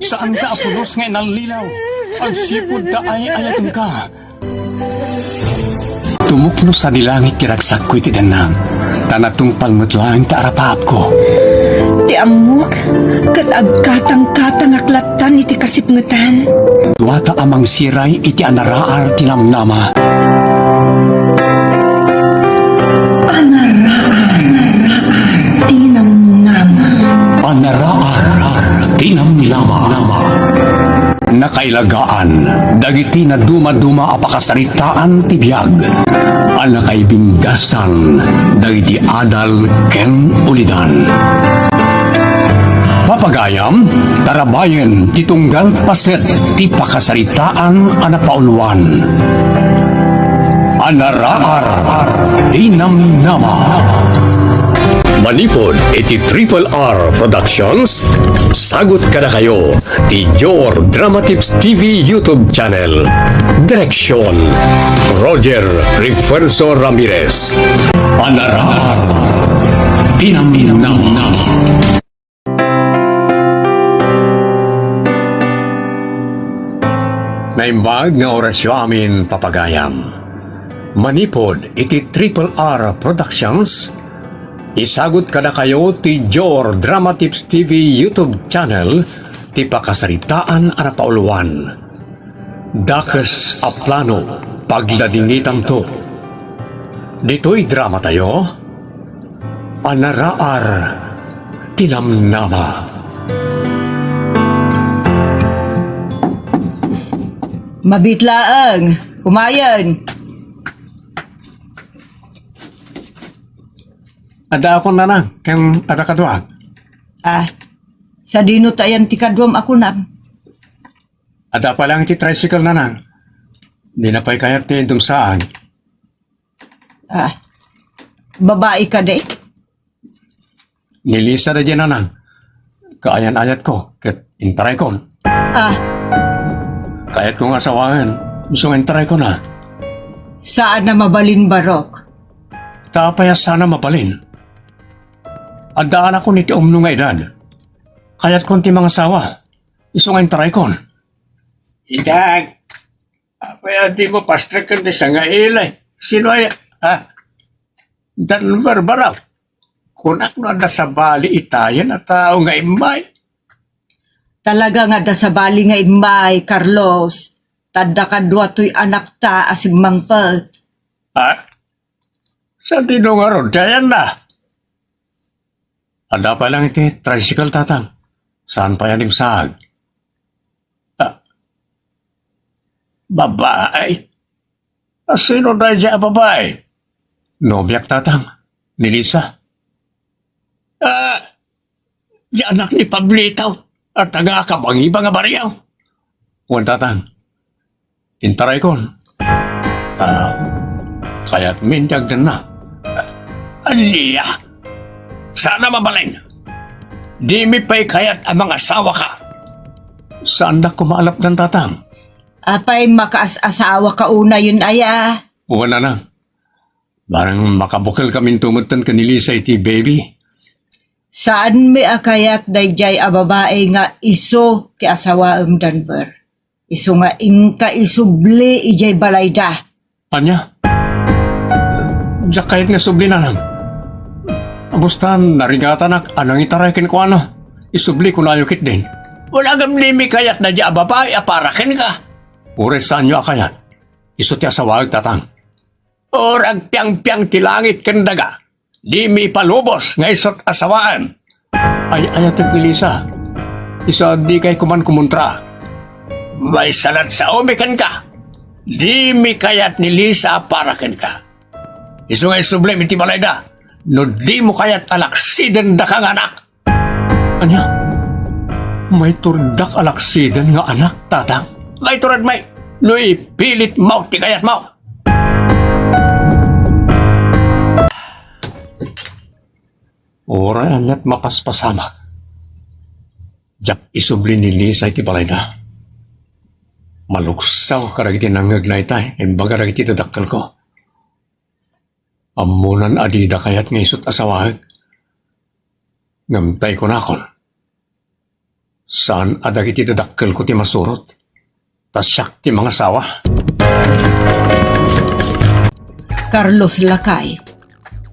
Saan ka apulos nga inalilaw? Ang sipod da ay ayatong ka. Tumukno sa dilangit kiragsak ko'y tidanang. Tanatong palmutlang kaarapahap ko. Ti amok, kat agkatang-katang aklatan iti kasipngetan. Duwata amang siray iti anaraar tinamnama. Tinamnama. Anaraar tinamnama. Nakailagaan, dagiti na duma-duma apakasaritaan tibiyag. Anakay binggasan, dagiti adal ken ulidan. Papagayam, tarabayen, titunggal paset, ti pakasaritaan anapauluan. Anaraar, tinamnama. Manipod iti Triple R Productions. Sagot kada kayo ti Your Drama Tips TV YouTube channel. Direksyon Roger Refuerzo Ramirez. Anaraar tinamnama. Naimbag nga orasyo amin papagayam. Manipod iti Triple R Productions. Isagot kada kayo ti Your Drama Tips TV YouTube channel ti pakasaritaan anapauluan. Dakes a plano pagladingitan to. Dito'y drama tayo. Anaraar tinamnama. Mabitlaang, kumayan. Ada ako na kang ada kaduag. Sa dino tayan ti kadwam ako na. Ada pa lang iti tricycle na. Di na pa'y kayat ti dumsaan. Babae ka de? Nilisa na dyan na Kaayan-ayat ko, ket intaray ko. Kayat kong asawahan, gusto nga intaray ko na. Saan na mabalin barok? Tapaya sana mabalin. Adaan ako niti umno nga edad. Kaya't konti mga asawa, gusto nga intaray ko. Idag, apaya di mo pastrikan di sa nga ilay. Sino ay, Danver baraw. Kunak no anda sa bali itayan at tao nga imay. Talaga nga da sa bali nga imay, Carlos. Tadda kadwa to'y anak ta asim mangpet. Sa tinong aron, dayan na. Ada pa lang iti tricycle tatang. Saan pa yan yung sahag? Babae? Sino na dyan babae? Nobyak tatang. Ni Lisa. Di anak ni Pablitaw. At taga-kabangiba nga bariyaw. Huwag tatang. Intaray kon. Kaya't mindag din na. Aliya! Sana mabalin. Di mi pa'y kaya't amang asawa ka. Saan na kumalap ng tatang? Apay makaas-asawa ka una yun aya. Wala na. Barang makabukal kaming tumutan ka ni Lisa iti baby. Saan may akayat dayjay a babae nga iso ti asawaem Denver. Iso nga ingka isubli ijay balayda. Anya? Diyak kahit nga subli na lang. Abustan, narigatan anang itaray kin ko Isubli ko na yukit din. Wala gam limi kayat na diya babae aparakin ka. Uresan nyo akayat. Iso ti asawag tatang. Orag piyang-piyang ti langit kendaga. Di mi palubos nga isot asawaan. Ay ayatag ni Lisa. Isa di kay kuman kumuntra. May salat sa umikan ka. Di mi kayat ni Lisa aparakin ka. Iso nga isubli iti balayda. No di mo kaya't alaksiden da kang anak. Anya? May turdak alaksiden nga anak, tatang? May turad may. No ipilit mo ti kayat mo. Oray anyat mapaspasamak. Jak isubli ni Lisa iti balayda. Maluksaw karagiti nangag na itay. Imbaga ragiti dadakkel ko. Amunan adida kayat nga isut asawag. Ngamtay ko na kon. Saan adag iti dadakkel ko ti masurot? Tas siyak ti mga sawa. Carlos Lakay,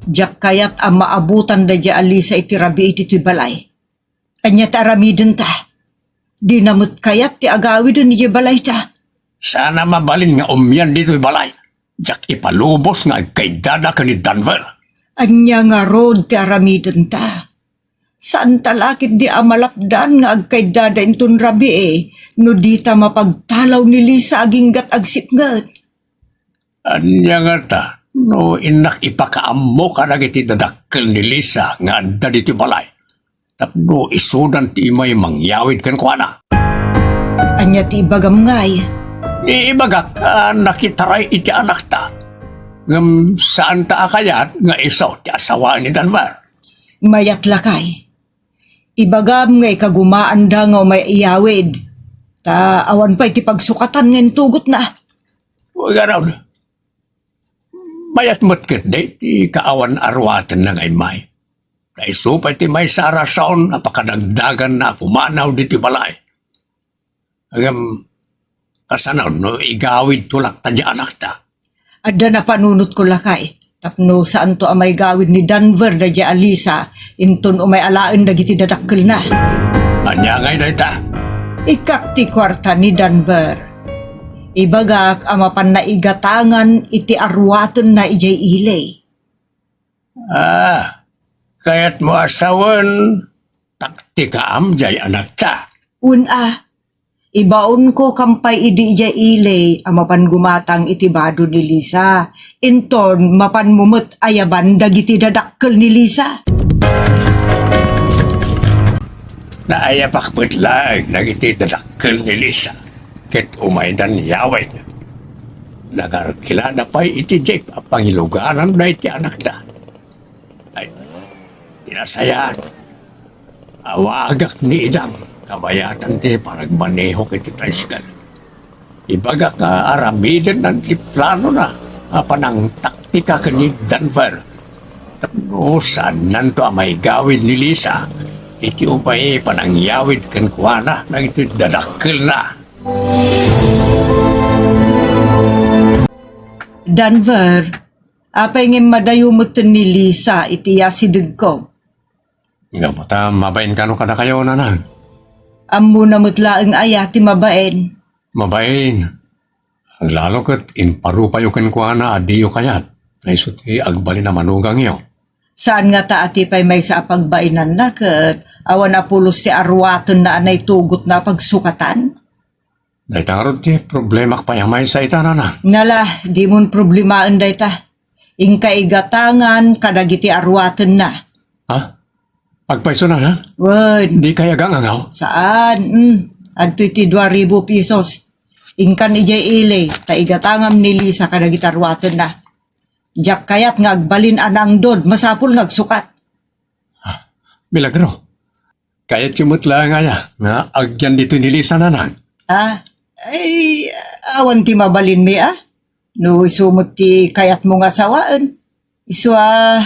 jak kayat ang maabutan da dya alisa iti rabi iti balay. Anya ta aramiden ta. Di namut kayat ti agawid ni balay ta. Sana mabalin nga umyan dito'y balay. Jak ipalubos nga agkaidada ka ni Denver. Anya nga road ti aramiden ta. Saan talakit di amalapdan nga agkaidada inton rabi no di ta mapagtalaw ni Lisa aginggat agsipngat. Anya nga ta, no inak ipakaammo ka na iti dadakkel ni Lisa nga adda dito'y balay. Tapno isudan ti imay mangyawid kan kuana. Anya ti ibagam ngay. Ni ibagak nakitaray iti anak ta. Ngam saan ta akayat nga isaw ti asawaan ni Denver. Mayat Lakay. Ibagam ngay kagumaan da nga may iyawid. Ta awan pa iti pagsukatan ngayon tugot na. Huwag araw. Mayat mo't kat ti kaawan arwatan na ngay may. Naisupay ti may sarasaon apakadagdagan na pumanaw diti balay. Agam kasanaw no igawid tulak ta di anak ta. Adda na panunot ko Lakay. Tapno saan to amay gawid ni Denver da dya alisa. Inton umay alaan da giti dadakkel na. Anya ngay na ita. Ikak ti kwarta ni Denver. Ibagak amapan na igatangan iti arwaton na ijay ilay. Kaya't mo asawan taktika jay anak ta. Una, ibaon ko kampay idi ijay ilay amapan gumatang iti bado ni Lisa. Inton mapan mumut ayaban dagiti dadakkel ni Lisa. Naayapak putlag nagiti dadakkel ni Lisa. Ket umaydan yaway. Nagarkila na pa'y iti jeep ang pangiluganan na iti anak ta. Ay, tinasayaan. Awagak ni Idang, kabayatan ti paragmaneho kiti tricycle. Ibaga ka aramiden ng ti plano na, panang taktika ka ni Denver. Tapno saan nanto amay gawin ni Lisa, iti upay panangyawid kan kuwana, nang iti dadakil na. Denver, apay nga madayumutin ni Lisa iti yasideg ko. Nga mo ta, mabain ka no kada kayo nanan. Ammo na mutlaang aya ti mabaen. Mabain. Ang lalo kat imparupayo kan kuana adiyo kayat. Naisuti agbali na manugang iyo. Saan nga ta ati pay may sa pagbainan na kat awan apulos ti arwaton na anay tugot na pagsukatan? Dahil tangarod ti problema pa yung may sa ita na. Nala, di mon problemaen day ta. Ingka igatangan kadagiti arwaton na. Ha? Agpaiso na na? Wen, Di kaya gangangaw? saan? Adto iti 2,000 pesos. Ingkan ijay ilay, ta igatangam ni Lisa kadagiti arwaton na. Jak kayat nga agbalin anang dod, masapul nga agsukat. Milagro. Kaya chimutla nga ya, nga agyan dito nilisa na nang. Ay, awan ti mabalin mi No isumot ti kayat mo nga sawaan. Iswa,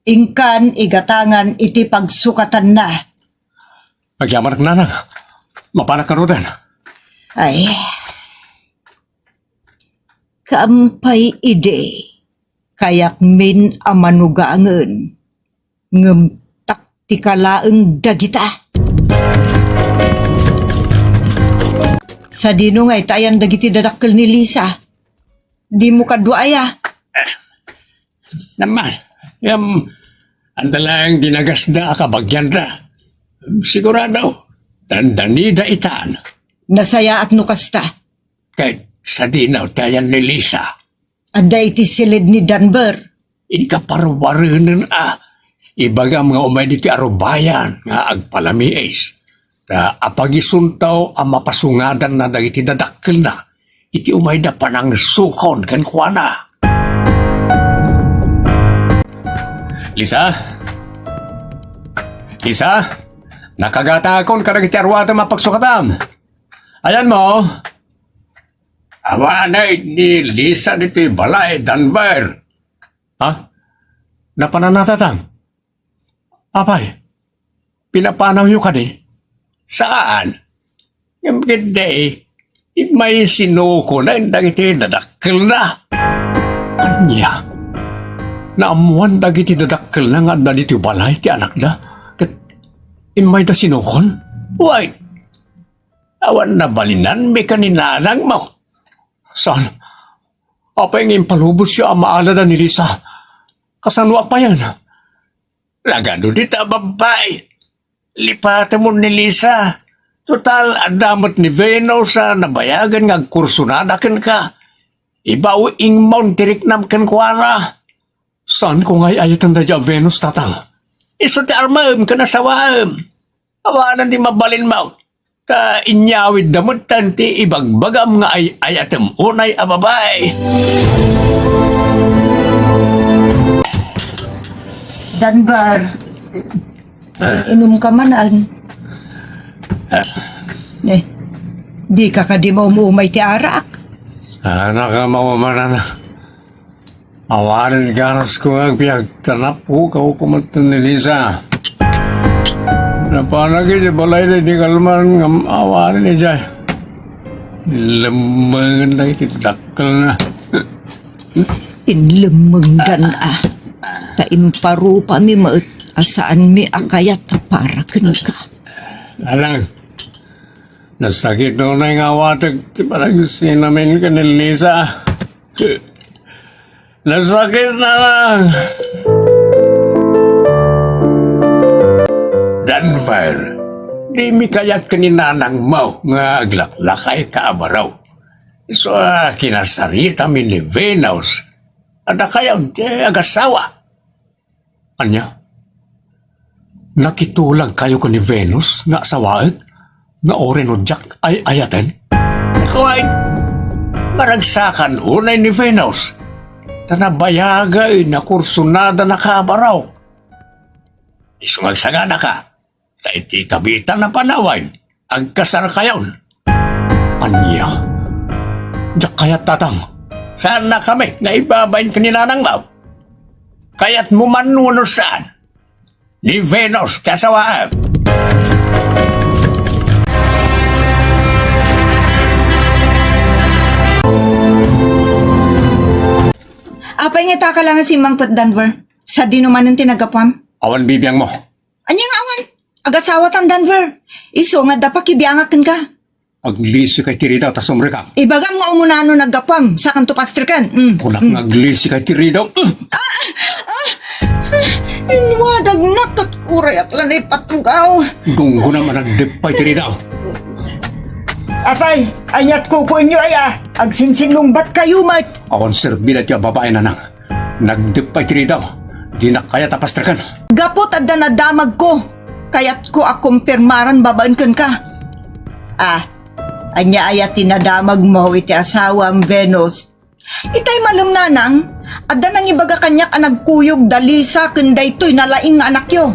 ingkan igatangan iti pagsukatan na. Agyaman ka na nang. Mapanak ka rodan. Ay, kampay ide, kayak min amanugangan, ngem taktikalaeng dagita. Sa dino nga'y tayan dagiti dadakkel ni Lisa. Di mo kadwaya. Naman, andalang ginagas na akabagyan na. Sigurado, dandanida itaan. Nasaya at nukasta. Kahit sa dinaw tayan ni Lisa, Ada iti silid ni Denver. ikaparwarunan Ibaga mga umay diti arubayan nga agpalamiis. Na apagisuntaw ang mapasungadan na dagiti dadakkel na. Iti umay da panang sukon kan kuana. Lisa? Lisa? Nakagatakon ka dagiti arwata mapagsukatam. Ayan mo. Awanay ni Lisa diti balay Denver. Ha? Napananatatang? Apay, pinapanaw yung ka di? Saan? Yung ganda may sinuko na yung dagiti dadakkel na. Anya? Naamuan dagiti dadakkel na nga na dito balay ti anak na. Kat imay da sinukon? Why? Awan na balinan may kaninanang mo. Saan? Apa yung impalubos siya ang maalala ni Lisa? Kasanwa pa yan. Lagado dita babay. Lipatan mo ni Lisa. Total, adamot ni Venus sa nabayagan nga kursunadakan ka. Ibaw ing mount diriknam kan kuara. Saan ko ngay ayatan da dya Venus tatang? Iso ti armaem ka na sawaem. Awanan di mabalin mo. Ka inyawid damot tanti ibagbagam nga ay ayatem unay ababay. Danbar, inom ka manan. Di ka di mo umuumay ti arak. Sana ka mawamanan na. Awarin ganas ko ang piyagtanap ko kumatan ni Lisa. Napanagin di balay na di kalman ng awarin ni Jay. Lambangan na itidakal na. Inlemenggan Taimparu pa mi maut asaan mi akayat para ken ka. Alang, nasakit na na yung awatag parang sinamin ka ni Lisa. Nasakit na lang. Danfire, di mi kayat kaninanang mo nga aglaklakay ka abaraw. So, kinasarita mi ni Venus. Ada kayo agasawa. Anya? Nakitulang kayo ko ni Venus nga sawaet nga oren o Jack ay ayaten? Kuwain, maragsakan unay ni Venus. Tanabayagay na kursunada na kabaraw. Isungagsagana ka, taiti kabitan na panawain, agkasar kayon. Anya? Jack kayat tatang, saan na kami nga ibabayin kaninanang maw? Kaya't mo manuno saan? Ni Venus kasawaan. Apay nga taka lang si Mang Pat Danver. Sa dinuman ng tinagapam. Awan bibiyang mo. Anyang awan? Agasawat ang Danver. Iso nga dapat kibiyangakan ka. Aglisi kay Tirida ta sumre ka. Ibagam nga umunano nagapam sa kanto pastrikan. Kunak nga aglisi kay Tirida. Inwadag nakat uray at lanay patugaw. Gunggo naman nagdipay Tirida. Apay, anyat ko po inyo ay agsinsinlungbat kayo mat. Awan serbilat yung babae na nang. Nagdipay Tirida. Di na kaya tapastrakan. Gapot at danadamag ko. Kaya't ko akumpirmaran babaan kan ka. Anya ayat tinadamag mo iti asawa ang Venus. Itay malum nanang, adda nang ibaga kanyak ang nagkuyog dalisa kunday to'y nalaing nga anak yo.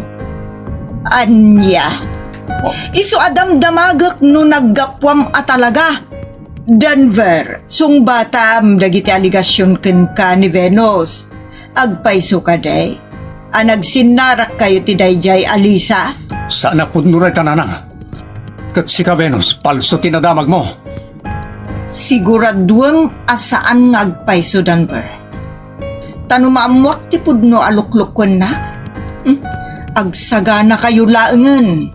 Anya, iso adam damagak no naggapwam atalaga. Denver, sung batam dagiti aligasyon ken ka ni Venus. Agpaiso ka day. Anagsinarak kayo ti dayjay Alisa. Sana po nuray tananang. Kat si ka Venus, palso tinadamag mo. Siguraduang asaan ngagpaiso Denver. Tanumamwak ti pudno aluklukwen nak. Agsagana kayo laengen.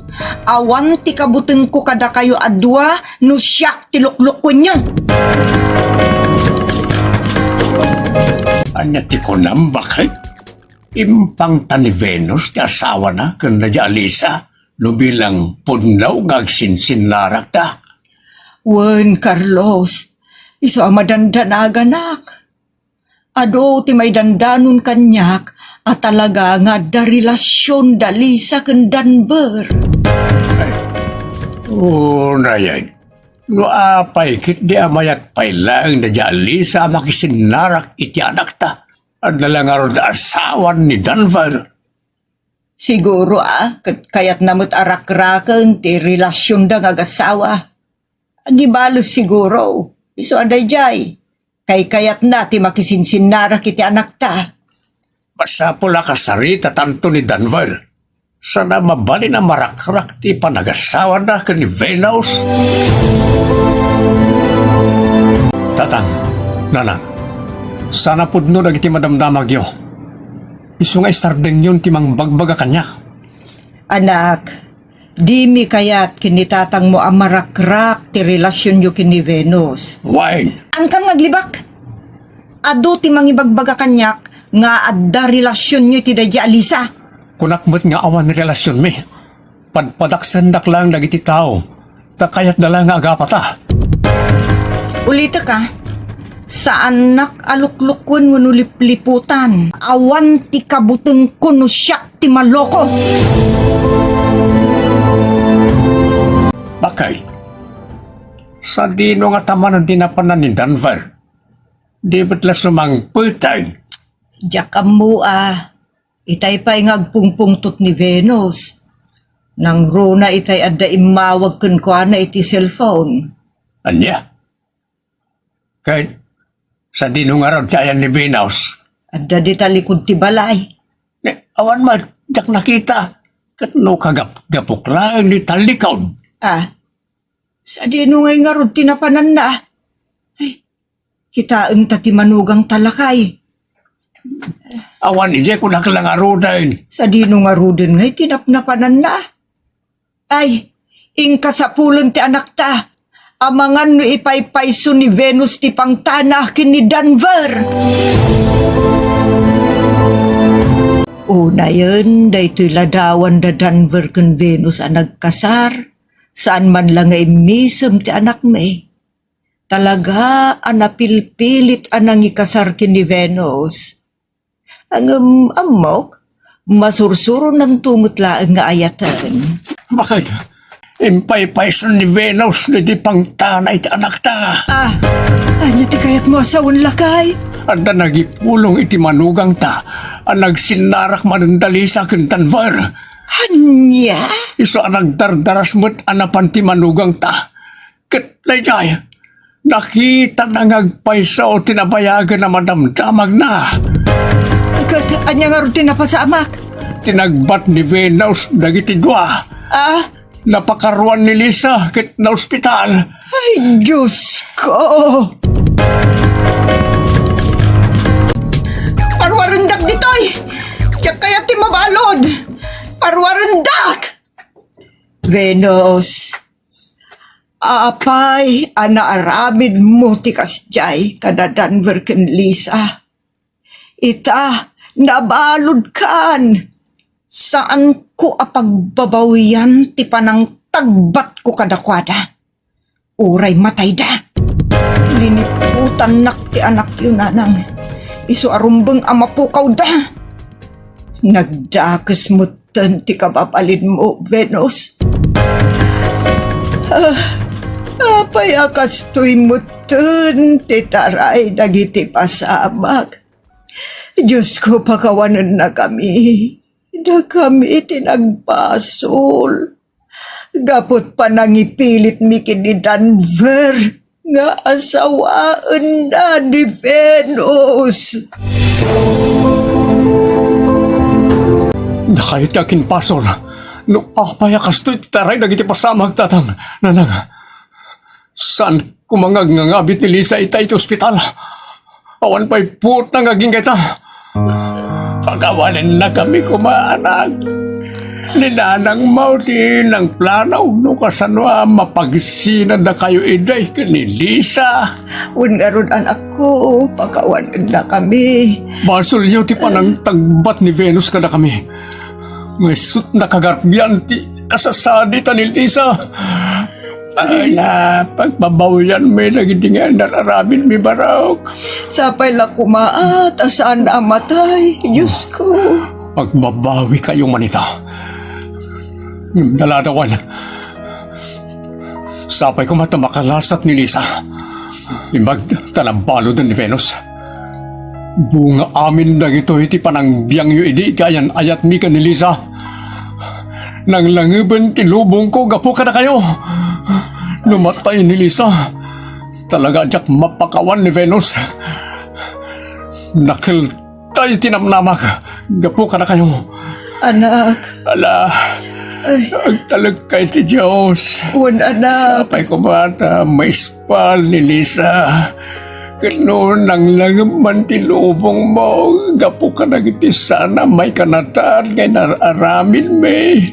Awan ti kabuteng ko kada kayo adwa no siyak ti luklukwen nyo. Anya ti ko nambakay. Impang ta ni Venus ti asawa na kung nadya Alisa. No bilang punlaw ngagsinsinlarak da. Wen Carlos, iso ang madandanaaganak. Ado ti may dandanon kanyak at talaga nga da relasyon dali sa Denver. Na yan. No apay kit di amayat pay lang na jali sa makisinlarak iti anak ta. At nalangar da asawan ni Denver. Siguro kayat namot arak-raken ti relasyon da nga agasawa. Agibalos siguro, iso aday jay. Kayat na ti makisinsinara kiti anak ta. Basta pula kasarita tanto ni Denver. Sana mabali na marakrak ti panagasawa na ka ni Venus. Tatang, nanang, sana pudno na iti madamdamag yo. Isu nga isardeng yun ti mang bagbaga kanya. Anak, di mi kayat kinitatang mo ang marakrak ti relasyon yo kini Venus. Wine, An kam ngaglibak? Ado ti mangibagbaga kanyak nga adda relasyon nyo ti dadya Alisa. kunakmat nga awan ni relasyon mi. Padpadaksandak lang dagiti tao. Takayat dala nga agapata. Ulita ka, sa anak aluklukon nguno lipliputan, awan ti kabuteng kuno siyak ti maloko. Bakay, sa dino nga taman ang tinapanan ni Denver. Di ba't la sumang putay? Diyak mo itay pa'y ngagpungpungtot ni Venus. Nang runa itay adda imawag kun kwa na iti cellphone. Anya? Kahit sa dino nga raw tiyan ni Venus. Adda di talikod ti balay. Awan ma, jak nakita. Kat no kagap-gapok lang ni talikaw. Sa dino ngay nga rod tinapanan na. Ay, kitaan ta ti manugang talakay. Awan ije ko naklang arudain. Sa dino nga rodin ngay tinapnapanan na. Ay, ingka sa pulon ti anak ta. Amangan no ipaypayso ni Venus ti pangtanah kini Denver. Una yun, daytoy ladawan da Denver kun Venus ang nagkasar. Saan man lang ay misem ti anak may. Talaga anapilpilit anang ikasar kini Venus. Ang amok, masursuro ng tumutla nga ayatan. Bakit? Impay-payson ni Venus na di pang tanay ti anak ta. Ano ti kayat mo asawon lakay? At na nagipulong iti manugang ta ang nagsinarak manandali sa Denver. Anya? Iso ang nagdardaras mo't anapan ti manugang ta. Katlayjay, nakita na ngagpaysaw tinabayagan na madamdamag na. Anya nga rin tinapasamak? Tinagbat ni Venus dagiti dua. Napakaruan ni Lisa kit na ospital. Ay, Diyos ko! Parwarendak ditoy! Tiyak kaya ti mabalod! Parwarendak! Venus, apay, anaaramid mo ti kasjay kada Denver ken Lisa. Ita, nabalod kan! Saan ko apagbabawian ti panang tagbat ko kadakwada? Uray matay da. Liniputan nak ti anak yun nanang. Isu arumbeng amapukaw da. Nagdakes mo ti kabapalid mo, Venus. Apayakas to'y mutun ti taray dagiti pasabak. Diyos ko, pakawanan na kami. Da kami tinagbasol. Gapot pa nangipilit mi kini Denver nga asawaan na ni Venus. Nakayat yakin pasol. No apayakas to'y taray dagiti pasamag tatang. Nanang, saan kumangag nga ngabit ni Lisa itay ti ospital? Awan pa'y put na ngaging kita. Pagawanin na kami kumaanak. Nilanang mauti ng planaw no kasanwa mapagisinan na kayo iday kani Lisa. Ungaron anak ko, pakawanan na kami. Basol niyo ti panang tagbat ni Venus kada kami. Ngesut na kagarbiyan ti kasasadi ni Lisa. Ay na, pagbabawyan may nagidingan nararabin mi barok. Sapay la kumaat, asaan na amatay, Diyos ko. Pagbabawi kayong manita. Yung daladawan. Sapay ko matamakalasat ni Lisa. Imbag talambalo din ni Venus. Bunga amin na ito iti panang biyang yu idi kayan ayat mi ka ni Lisa. Nang langiban tilubong ko gapo ka na kayo. Namatay ni Lisa. Talaga jak mapakawan ni Venus. Nakil tayo tinamnamak. Gapo ka na kayo. Anak, Ala, ang talagkay ti Diyos. wan anak. Sapay ko bata, may spal ni Lisa. Kano nang langman ti lubong mo, gapo ka nagiti sana may kanataan kay nararamid me.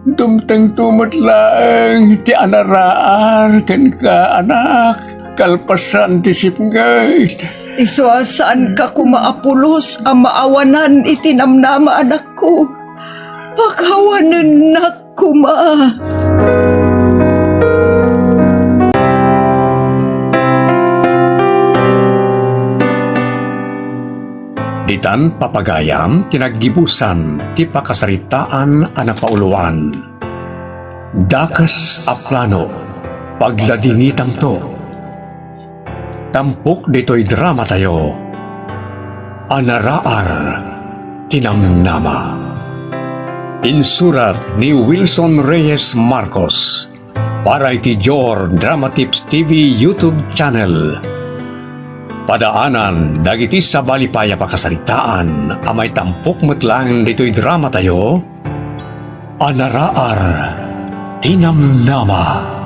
Dumtang tumot lang, ti anaraar, kan ka anak, kalpasan ti sipngay. Iswasaan ka kumaapulos ang maawanan itinamnama anak ko. Paghawanan na kuma. Ditan papagayam, tinaggibusan, ti pakasaritaan anapauluan. Dakas a plano, pagladingitang to. Tampok dito'y drama tayo. Anaraar, tinamnama. Insurat ni Wilson Reyes Marcos para iti Jor Drama Tips TV YouTube channel. Padaanan, dagiti sa balipaya pakasaritaan, amay tampok metlang dito'y drama tayo. Anaraar, tinamnama.